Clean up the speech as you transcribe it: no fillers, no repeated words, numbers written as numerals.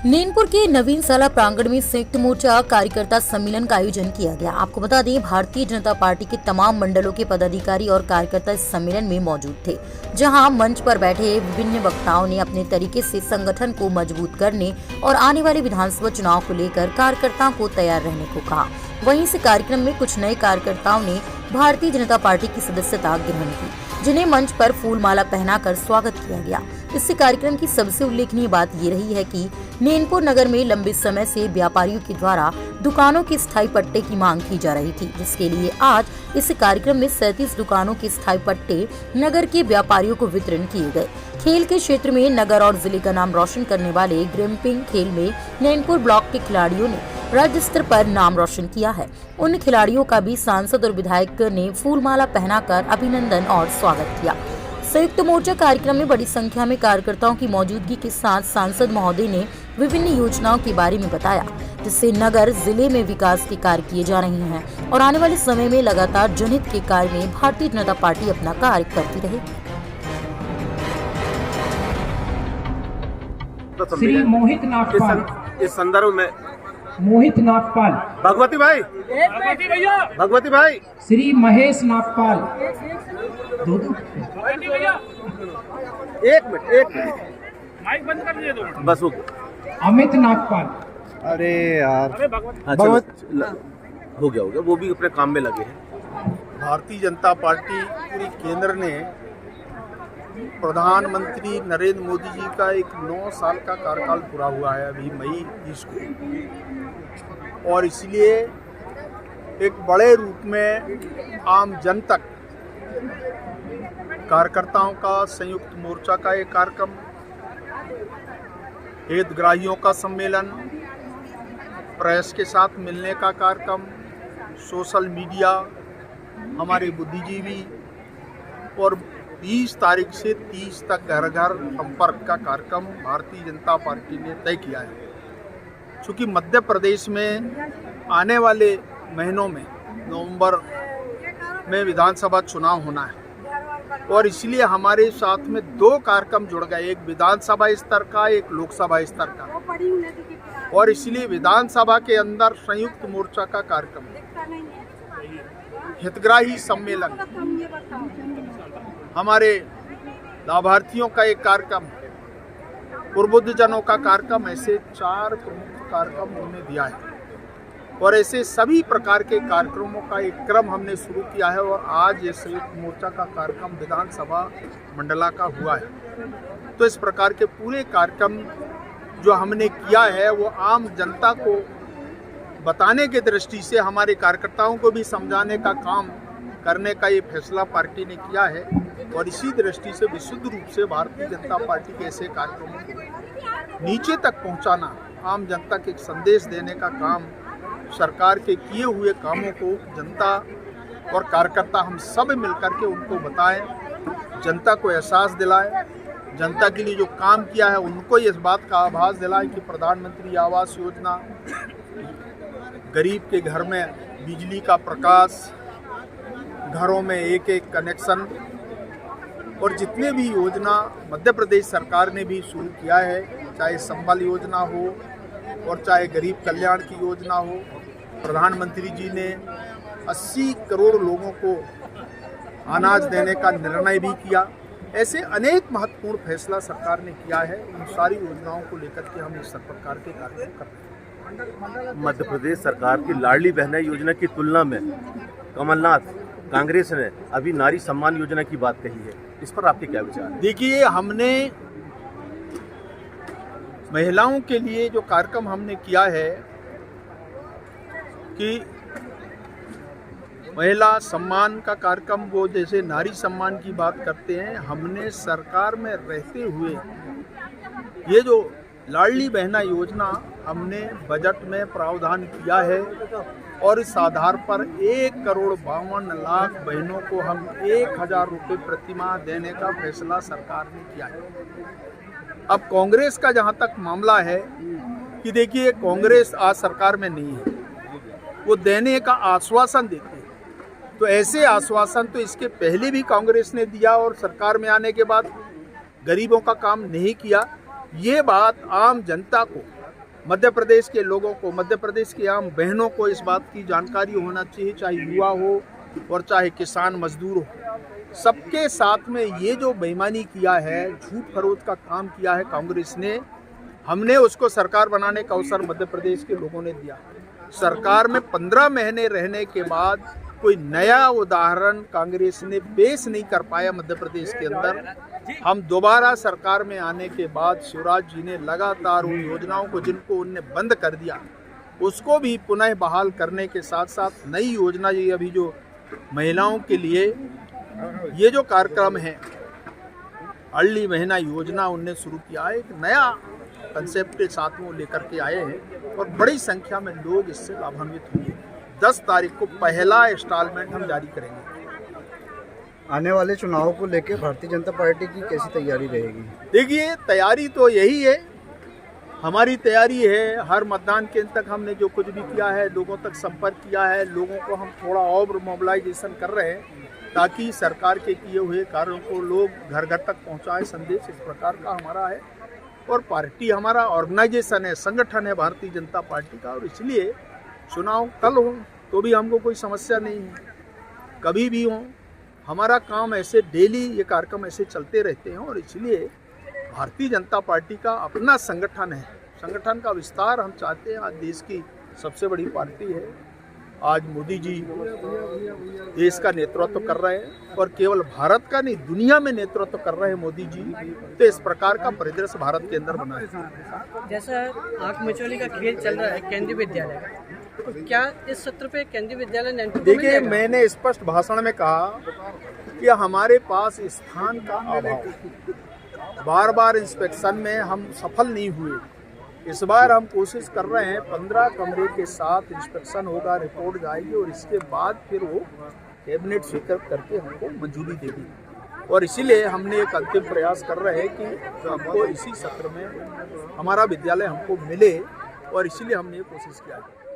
नैनपुर के नवीन साला प्रांगण में संयुक्त मोर्चा कार्यकर्ता सम्मेलन का आयोजन किया गया। आपको बता दें, भारतीय जनता पार्टी के तमाम मंडलों के पदाधिकारी और कार्यकर्ता इस सम्मेलन में मौजूद थे, जहां मंच पर बैठे विभिन्न वक्ताओं ने अपने तरीके से संगठन को मजबूत करने और आने वाले विधानसभा चुनाव को लेकर कार्यकर्ताओं को तैयार रहने को कहा। वहीं इस कार्यक्रम में कुछ नए कार्यकर्ताओं ने भारतीय जनता पार्टी की सदस्यता ग्रहण की, जिन्हें मंच पर फूल माला पहनाकर स्वागत किया गया। इस कार्यक्रम की सबसे उल्लेखनीय बात ये रही है कि नैनपुर नगर में लंबे समय से व्यापारियों के द्वारा दुकानों के स्थायी पट्टे की मांग की जा रही थी, जिसके लिए आज इस कार्यक्रम में 37 दुकानों के स्थायी पट्टे नगर के व्यापारियों को वितरण किए गए। खेल के क्षेत्र में नगर और जिले का नाम रोशन करने वाले ग्रिम्पिंग खेल में नैनपुर ब्लॉक के खिलाड़ियों ने राज्य स्तर पर नाम रोशन किया है। उन खिलाड़ियों का भी सांसद और विधायक ने फूलमाला पहनाकर अभिनंदन और स्वागत किया। संयुक्त मोर्चा कार्यक्रम में बड़ी संख्या में कार्यकर्ताओं की मौजूदगी के साथ सांसद महोदय ने विभिन्न योजनाओं के बारे में बताया, जिससे नगर जिले में विकास के कार्य किए जा रहे हैं और आने वाले समय में लगातार जनहित के कार्य में भारतीय जनता पार्टी अपना कार्य करती रहेगी। श्री मोहित नागपाल इस संदर्भ में मोहित नागपाल, भगवती भाई श्री महेश नागपाल, एक मिनट माइक बंद कर दिए, दो बस अमित नागपाल। अरे यार हो गया वो भी अपने काम में लगे हैं। भारतीय जनता पार्टी पूरी केंद्र ने प्रधानमंत्री नरेंद्र मोदी जी का एक 9 साल का कार्यकाल पूरा हुआ है अभी मई 20 को, और इसलिए एक बड़े रूप में आम जन तक कार्यकर्ताओं का संयुक्त मोर्चा का एक कार्यक्रम, हितग्राहियों का सम्मेलन, प्रेस के साथ मिलने का कार्यक्रम, सोशल मीडिया, हमारे बुद्धिजीवी, और 20 तारीख से 30 तक घर घर संपर्क का कार्यक्रम भारतीय जनता पार्टी ने तय किया है। चूँकि मध्य प्रदेश में आने वाले महीनों में नवंबर में विधानसभा चुनाव होना है, और इसलिए हमारे साथ में 2 कार्यक्रम जुड़ गए, एक विधानसभा स्तर का, एक लोकसभा स्तर का, और इसलिए विधानसभा के अंदर संयुक्त मोर्चा का कार्यक्रम, हितग्राही सम्मेलन, हमारे लाभार्थियों का एक कार्यक्रम, प्रबुद्धजनों का कार्यक्रम, ऐसे 4 प्रमुख कार्यक्रम हमने दिया है। और ऐसे सभी प्रकार के कार्यक्रमों का एक क्रम हमने शुरू किया है, और आज ये संयुक्त मोर्चा का कार्यक्रम विधानसभा मंडला का हुआ है। तो इस प्रकार के पूरे कार्यक्रम जो हमने किया है वो आम जनता को बताने की दृष्टि से, हमारे कार्यकर्ताओं को भी समझाने का काम करने का ये फैसला पार्टी ने किया है, और इसी दृष्टि से विशुद्ध रूप से भारतीय जनता पार्टी के ऐसे कार्यक्रमों को नीचे तक पहुंचाना, आम जनता को एक संदेश देने का काम, सरकार के किए हुए कामों को जनता और कार्यकर्ता हम सब मिलकर के उनको बताएं, जनता को एहसास दिलाएं, जनता के लिए जो काम किया है उनको इस बात का आभास दिलाएं कि प्रधानमंत्री आवास योजना, गरीब के घर में बिजली का प्रकाश, घरों में एक कनेक्शन, और जितने भी योजना मध्य प्रदेश सरकार ने भी शुरू किया है, चाहे संबल योजना हो और चाहे गरीब कल्याण की योजना हो, प्रधानमंत्री जी ने 80 करोड़ लोगों को अनाज देने का निर्णय भी किया। ऐसे अनेक महत्वपूर्ण फैसला सरकार ने किया है। उन सारी योजनाओं को लेकर के हम इस प्रकार के कार्यक्रम कर रहे हैं। मध्य प्रदेश सरकार की लाडली बहना योजना की तुलना में कमलनाथ कांग्रेस ने अभी नारी सम्मान योजना की बात कही है, इस पर आपके क्या विचार हैं? देखिए, हमने महिलाओं के लिए जो कार्यक्रम हमने किया है कि महिला सम्मान का कार्यक्रम, वो जैसे नारी सम्मान की बात करते हैं, हमने सरकार में रहते हुए ये जो लाडली बहना योजना हमने बजट में प्रावधान किया है, और इस आधार पर 1,52,00,000 बहनों को हम 1,000 रुपये प्रतिमाह देने का फैसला सरकार ने किया है। अब कांग्रेस का जहां तक मामला है कि देखिए, कांग्रेस आज सरकार में नहीं है, वो देने का आश्वासन देते हैं, तो ऐसे आश्वासन तो इसके पहले भी कांग्रेस ने दिया, और सरकार में आने के बाद गरीबों का काम नहीं किया। ये बात आम जनता को मध्य प्रदेश के लोगों को, मध्य प्रदेश की आम बहनों को इस बात की जानकारी होना चाहिए, चाहे युवा हो और चाहे किसान मजदूर हो, सबके साथ में ये जो बेईमानी किया है, झूठ फरोख्त का काम किया है कांग्रेस ने, हमने उसको सरकार बनाने का अवसर मध्य प्रदेश के लोगों ने दिया। सरकार में 15 महीने रहने के बाद कोई नया उदाहरण कांग्रेस ने पेश नहीं कर पाया मध्य प्रदेश के अंदर। हम दोबारा सरकार में आने के बाद शिवराज जी ने लगातार उन योजनाओं को जिनको उनने बंद कर दिया उसको भी पुनः बहाल करने के साथ साथ नई योजना, ये अभी जो महिलाओं के लिए ये जो कार्यक्रम है अर्ली महीना योजना उनने शुरू किया है, एक नया कंसेप्ट के साथ वो लेकर के आए हैं और बड़ी संख्या में लोग इससे लाभान्वित होंगे। 10 तारीख को पहला इंस्टॉलमेंट हम जारी करेंगे। आने वाले चुनाव को लेकर भारतीय जनता पार्टी की कैसी तैयारी रहेगी? देखिए, तैयारी तो यही है, हमारी तैयारी है, हर मतदान केंद्र तक हमने जो कुछ भी किया है, लोगों तक संपर्क किया है, लोगों को हम थोड़ा और मोबिलाइजेशन कर रहे हैं ताकि सरकार के किए हुए कार्यों को लोग घर घर तक पहुंचाए, संदेश इस प्रकार का हमारा है। और पार्टी हमारा ऑर्गेनाइजेशन है, संगठन है भारतीय जनता पार्टी का, और इसलिए चुनाव कल हो तो भी हमको कोई समस्या नहीं है, कभी भी हो। हमारा काम ऐसे डेली ये कार्यक्रम ऐसे चलते रहते हैं और इसलिए भारतीय जनता पार्टी का अपना संगठन है, संगठन का विस्तार हम चाहते हैं। आज देश की सबसे बड़ी पार्टी है, आज मोदी जी देश का नेतृत्व कर रहे हैं और केवल भारत का नहीं दुनिया में नेतृत्व कर रहे हैं मोदी जी, तो इस प्रकार का परिदृश्य भारत के अंदर बना है। जैसा आंख मिचौली का खेल चल रहा है केंद्रीय विद्यालय का, तो क्या इस सत्र पे केंद्रीय विद्यालय नैनीताल को मिल देखिए, जाएगा? मैंने स्पष्ट भाषण में कहा कि हमारे पास स्थान का अभाव, बार बार इंस्पेक्शन में हम सफल नहीं हुए। इस बार हम कोशिश कर रहे हैं 15 कमरे के साथ इंस्पेक्शन होगा, रिपोर्ट जाएगी और इसके बाद फिर वो कैबिनेट स्वीकृत करके हमको मंजूरी देगी। और इसीलिए हमने एक अंतिम प्रयास कर रहे हैं कि हमको इसी सत्र में हमारा विद्यालय हमको मिले और इसीलिए हमने ये कोशिश किया है।